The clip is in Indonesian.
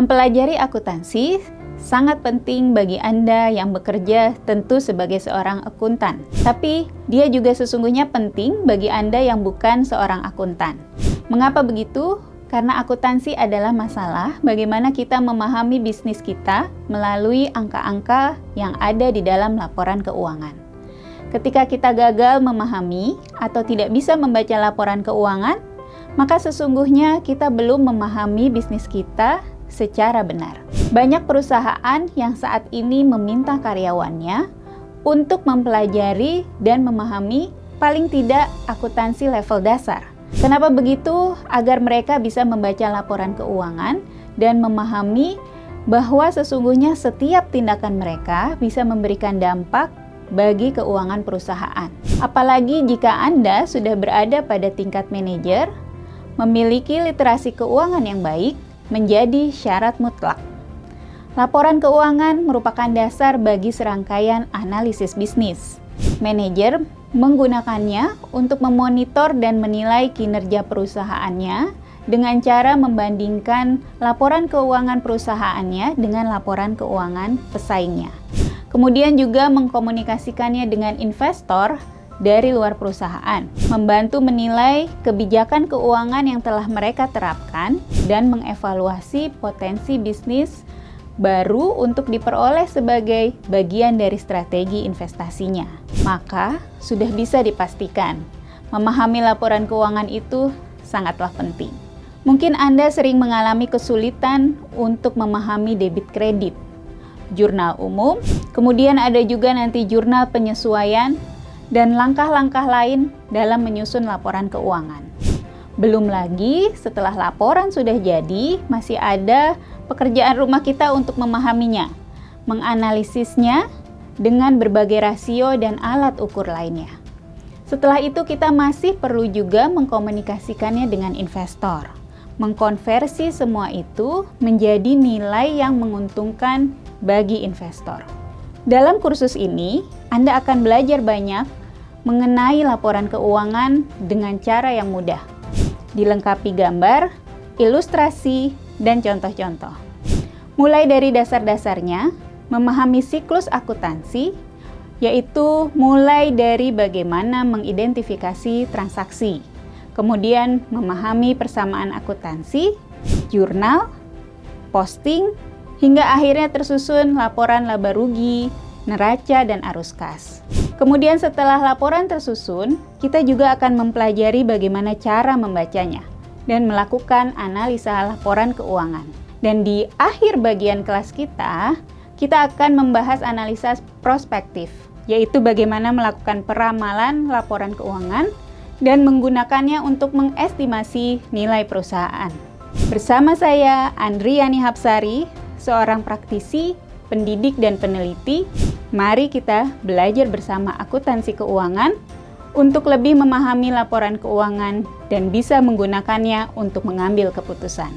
Mempelajari akuntansi sangat penting bagi Anda yang bekerja tentu sebagai seorang akuntan. Tapi dia juga sesungguhnya penting bagi Anda yang bukan seorang akuntan. Mengapa begitu? Karena akuntansi adalah masalah bagaimana kita memahami bisnis kita melalui angka-angka yang ada di dalam laporan keuangan. Ketika kita gagal memahami atau tidak bisa membaca laporan keuangan, maka sesungguhnya kita belum memahami bisnis kita secara benar. Banyak perusahaan yang saat ini meminta karyawannya untuk mempelajari dan memahami paling tidak akuntansi level dasar. Kenapa begitu? Agar mereka bisa membaca laporan keuangan dan memahami bahwa sesungguhnya setiap tindakan mereka bisa memberikan dampak bagi keuangan perusahaan. Apalagi jika Anda sudah berada pada tingkat manajer, memiliki literasi keuangan yang baik menjadi syarat mutlak. Laporan keuangan merupakan dasar bagi serangkaian analisis bisnis. Manajer menggunakannya untuk memonitor dan menilai kinerja perusahaannya dengan cara membandingkan laporan keuangan perusahaannya dengan laporan keuangan pesaingnya. Kemudian juga mengkomunikasikannya dengan investor dari luar perusahaan, membantu menilai kebijakan keuangan yang telah mereka terapkan dan mengevaluasi potensi bisnis baru untuk diperoleh sebagai bagian dari strategi investasinya. Maka sudah bisa dipastikan, memahami laporan keuangan itu sangatlah penting. Mungkin Anda sering mengalami kesulitan untuk memahami debit kredit, jurnal umum, kemudian ada juga nanti jurnal penyesuaian, dan langkah-langkah lain dalam menyusun laporan keuangan. Belum lagi setelah laporan sudah jadi, masih ada pekerjaan rumah kita untuk memahaminya, menganalisisnya dengan berbagai rasio dan alat ukur lainnya. Setelah itu kita masih perlu juga mengkomunikasikannya dengan investor, mengkonversi semua itu menjadi nilai yang menguntungkan bagi investor. Dalam kursus ini, Anda akan belajar banyak mengenai laporan keuangan dengan cara yang mudah, dilengkapi gambar, ilustrasi, dan contoh-contoh. Mulai dari dasar-dasarnya, memahami siklus akuntansi, yaitu mulai dari bagaimana mengidentifikasi transaksi, kemudian memahami persamaan akuntansi, jurnal, posting, hingga akhirnya tersusun laporan laba rugi, neraca, dan arus kas. Kemudian setelah laporan tersusun, kita juga akan mempelajari bagaimana cara membacanya dan melakukan analisa laporan keuangan. Dan di akhir bagian kelas kita akan membahas analisa prospektif, yaitu bagaimana melakukan peramalan laporan keuangan dan menggunakannya untuk mengestimasi nilai perusahaan. Bersama saya, Andriani Hapsari, seorang praktisi, pendidik, dan peneliti. Mari kita belajar bersama akuntansi keuangan untuk lebih memahami laporan keuangan dan bisa menggunakannya untuk mengambil keputusan.